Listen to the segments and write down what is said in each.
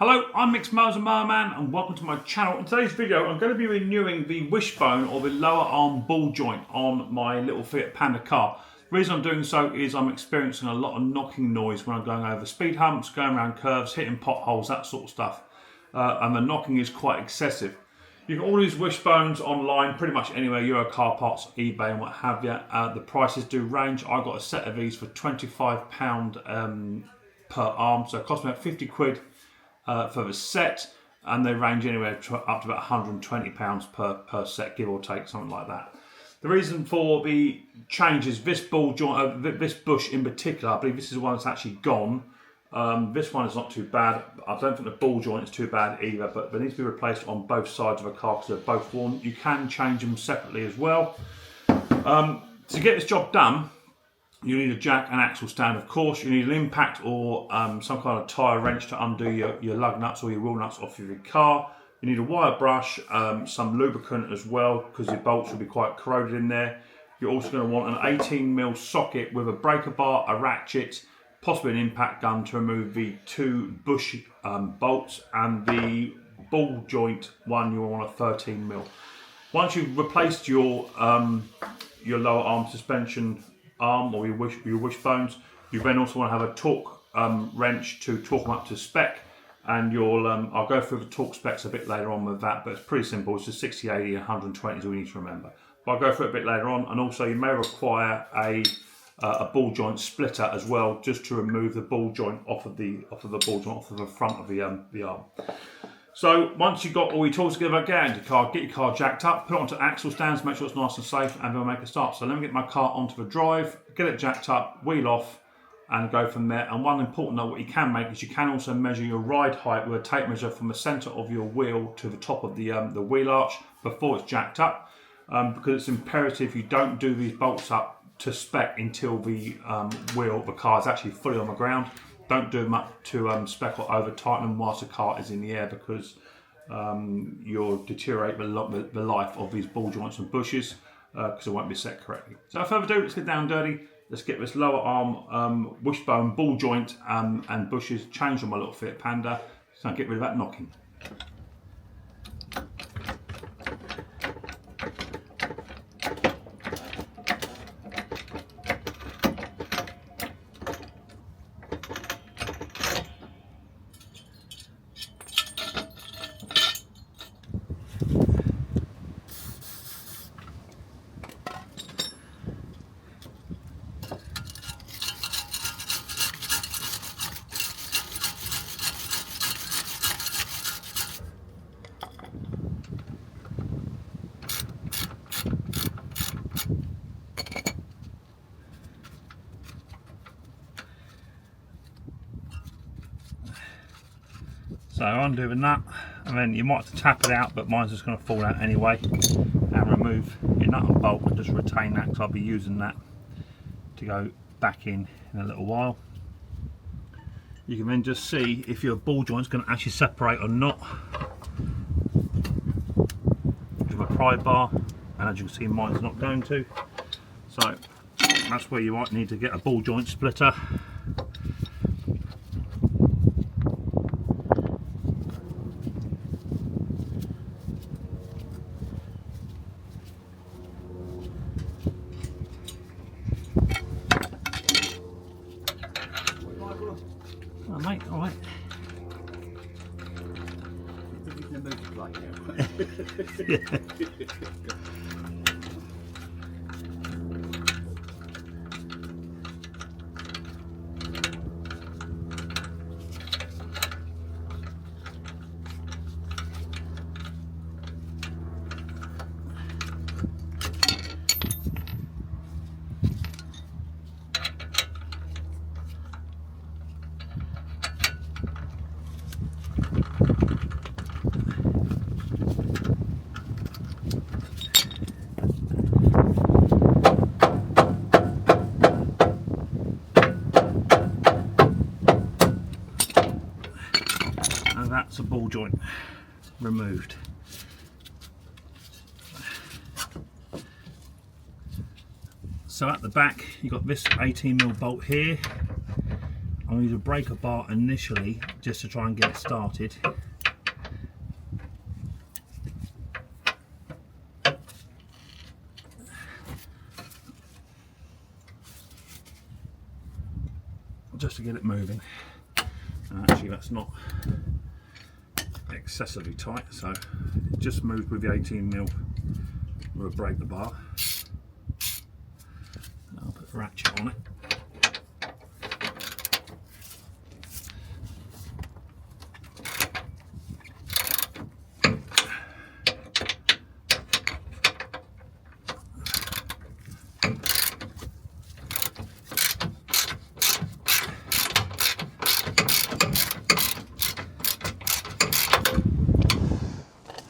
Hello, I'm Micks Mowers and Man, and welcome to my channel. In today's video, I'm going to be renewing the wishbone or the lower arm ball joint on my little Fiat Panda car. The reason I'm doing so is I'm experiencing a lot of knocking noise when I'm going over speed humps, going around curves, hitting potholes, that sort of stuff. And the knocking is quite excessive. You can order these wishbones online, pretty much anywhere, Euro car parts, eBay and what have you. The prices do range. I got a set of these for £25 per arm, so it cost me about 50 quid. For the set, and they range anywhere up to about £120 per set, give or take, something like that. The reason for the change is this ball joint, this bush in particular. I believe this is the one that's actually gone. This one is not too bad. I don't think the ball joint is too bad either, but they need to be replaced on both sides of a car because they're both worn. You can change them separately as well. To get this job done, you need a jack and axle stand, of course. You need an impact or some kind of tyre wrench to undo your lug nuts or your wheel nuts off of your car. You need a wire brush, some lubricant as well, because your bolts will be quite corroded in there. You're also going to want an 18mm socket with a breaker bar, a ratchet, possibly an impact gun to remove the two bush bolts, and the ball joint one you'll want a 13mm. Once you've replaced your lower arm suspension arm or your wishbones, you then also want to have a torque wrench to torque them up to spec, and I'll go through the torque specs a bit later on with that, but it's pretty simple. It's just 60, 80 and 120 is all you need to remember, but I'll go through it a bit later on. And also you may require a ball joint splitter as well, just to remove the ball joint off of the front of the arm. So once you've got all your tools together, get out into your car, get your car jacked up, put it onto axle stands, make sure it's nice and safe, and we'll make a start. So let me get my car onto the drive, get it jacked up, wheel off, and go from there. And one important note, what you can make is you can also measure your ride height with a tape measure from the centre of your wheel to the top of the wheel arch before it's jacked up, because it's imperative you don't do these bolts up to spec until the car is actually fully on the ground. Don't do them up to spec or over tighten them whilst the car is in the air, because you'll deteriorate the life of these ball joints and bushes because it won't be set correctly. So without further ado, let's get down dirty. Let's get this lower arm wishbone, ball joint and bushes changed on my little Fiat Panda, so I can get rid of that knocking. So undo the nut, and then you might have to tap it out, but mine's just going to fall out anyway, and remove your nut and bolt and just retain that, because I'll be using that to go back in a little while. You can then just see if your ball joint's going to actually separate or not with a pry bar, and as you can see mine's not going to. So that's where you might need to get a ball joint splitter. Oh, mate, all right. That's a ball joint removed. So at the back you've got this 18mm bolt here. I'm going to use a breaker bar initially just to try and get it started. Just to get it moving. Actually, that's not excessively tight, so it just moves with the 18mm with a breaker bar. I'll put a ratchet on it.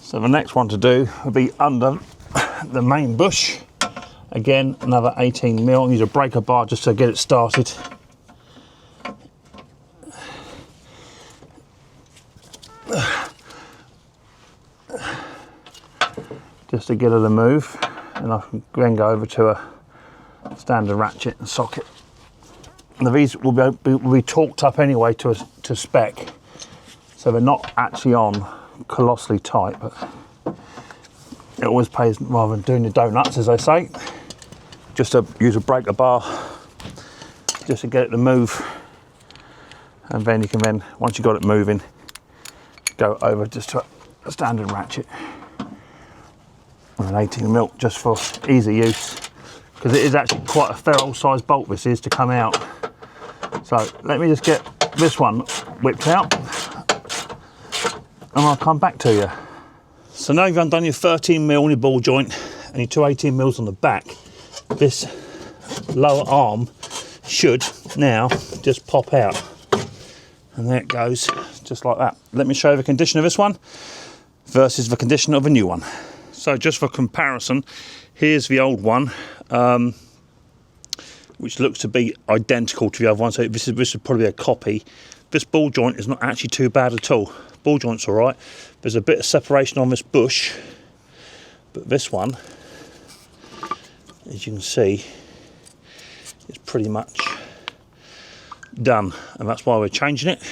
So the next one to do will be under the main bush. Again, another 18mm. Use a breaker bar just to get it started. Just to get it to move, and I can then go over to a standard ratchet and socket. Now these will be torqued up anyway to spec, so they're not actually on colossally tight, but it always pays rather than doing the donuts, as I say, just to use a breaker bar just to get it to move, and then you can once you've got it moving, go over just to a standard ratchet with an 18mm just for easy use, because it is actually quite a fair old size bolt this is to come out. So let me just get this one whipped out and I'll come back to you. So now you've undone your 13mm on your ball joint and your two 18mm on the back, this lower arm should now just pop out. And there it goes, just like that. Let me show you the condition of this one versus the condition of a new one. So just for comparison, here's the old one, which looks to be identical to the other one. So this is probably a copy. This ball joint is not actually too bad at all. Ball joint's all right. There's a bit of separation on this bush, but this one, as you can see, is pretty much done, and that's why we're changing it,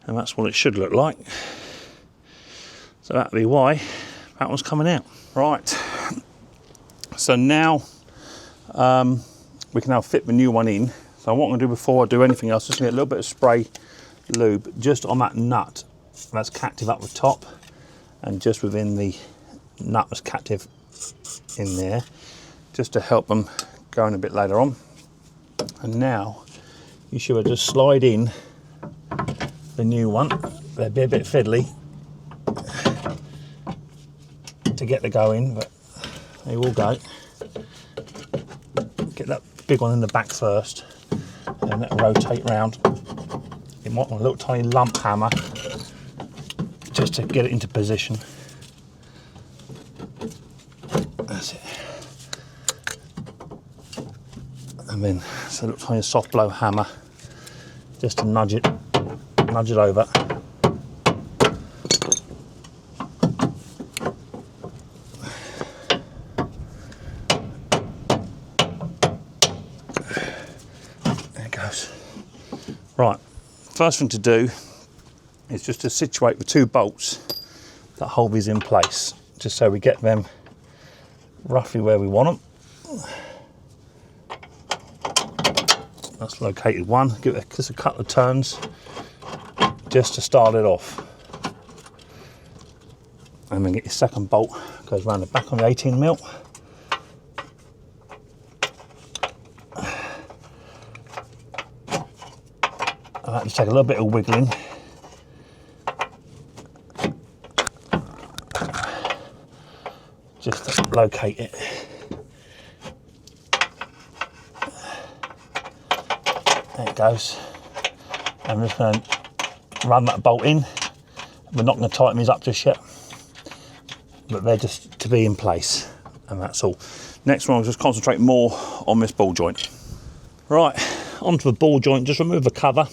and that's what it should look like. So that'll be why that one's coming out. Right, so now we can now fit the new one in. So what I'm going to do before I do anything else, just get a little bit of spray lube just on that nut that's captive up the top, and just within the nut that's captive in there, just to help them going a bit later on. And now you should just slide in the new one. They'll be a bit fiddly to get the go in, but they will go. Get that big one in the back first, and that'll rotate round. You might want a little tiny lump hammer just to get it into position. That's it. And then it's a little tiny soft blow hammer just to nudge it over. There it goes. Right, first thing to do is just to situate the two bolts that hold these in place, just so we get them roughly where we want them. That's located one. Give it just a couple of turns just to start it off, and then get your second bolt, goes around the back on the 18mm. I like to take a little bit of wiggling. Just to locate it. There it goes. I'm just going to run that bolt in. We're not going to tighten these up just yet, but they're just to be in place, and that's all. Next one, I'll just concentrate more on this ball joint. Right, onto the ball joint, just remove the cover.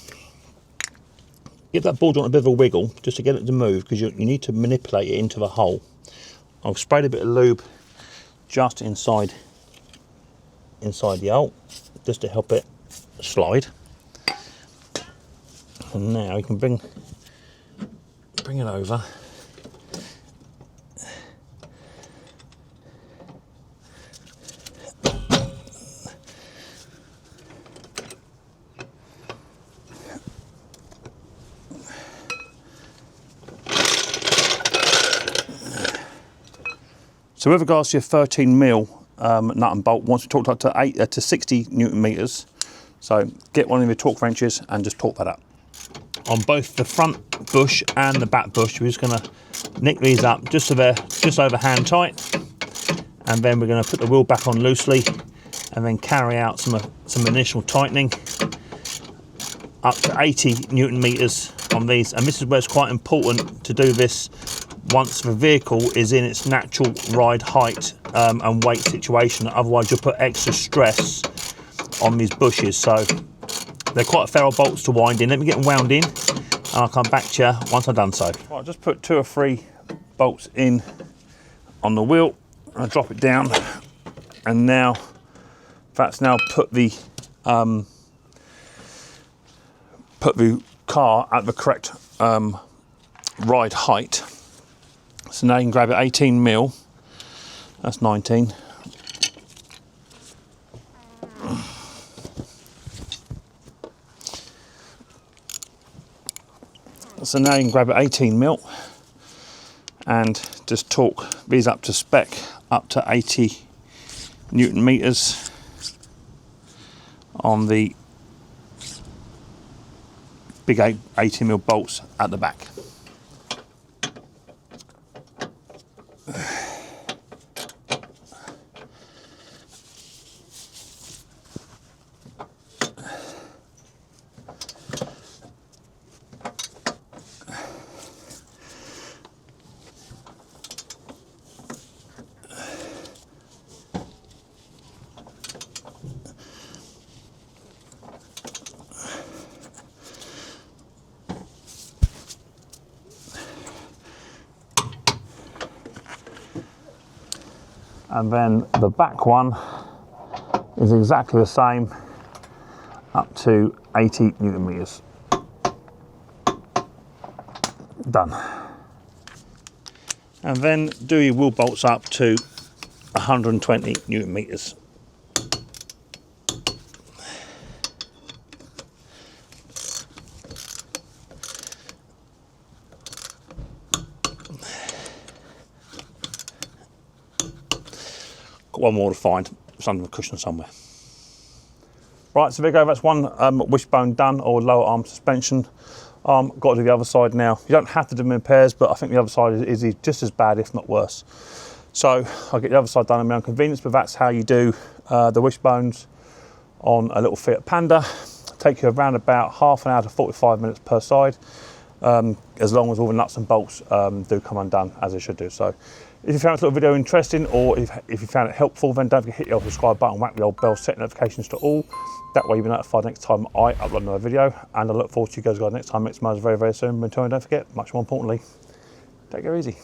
Give that ball joint a bit of a wiggle just to get it to move, because you need to manipulate it into the hole. I've sprayed a bit of lube just inside the hole, just to help it slide. And now you can bring it over. So with regards to your 13mm nut and bolt, once we talked up to 60 Newton meters, so get one of your torque wrenches and just torque that up. On both the front bush and the back bush, we're just going to nick these up just over hand tight, and then we're going to put the wheel back on loosely and then carry out some initial tightening up to 80 Newton meters on these. And this is where it's quite important to do this once the vehicle is in its natural ride height and weight situation. Otherwise you'll put extra stress on these bushes. So they're quite feral bolts to wind in. Let me get them wound in and I'll come back to you once I've done so. Right, just put 2 or 3 bolts in on the wheel and I drop it down, and now that's now put the car at the correct ride height. So now you can grab it 18mm, that's 19. So now you can grab it 18mm and just torque these up to spec, up to 80 Newton meters on the big 18mm bolts at the back. And then the back one is exactly the same, up to 80 Newton meters. Done. And then do your wheel bolts up to 120 Newton meters. One more to find, it's under a cushion somewhere. Right, so there you go, that's one wishbone done, or lower arm suspension. Got to do the other side now. You don't have to do them in pairs, but I think the other side is just as bad, if not worse. So I'll get the other side done at my own convenience, but that's how you do the wishbones on a little Fiat Panda. Take you around about half an hour to 45 minutes per side, as long as all the nuts and bolts do come undone as they should do. So if you found this little video interesting, or if you found it helpful, then don't forget to hit the old subscribe button, whack the old bell, set notifications to all. That way you'll be notified next time I upload another video, and I look forward to you guys next time. Micks Mowers very, very soon. But until then, don't forget, much more importantly, take care easy.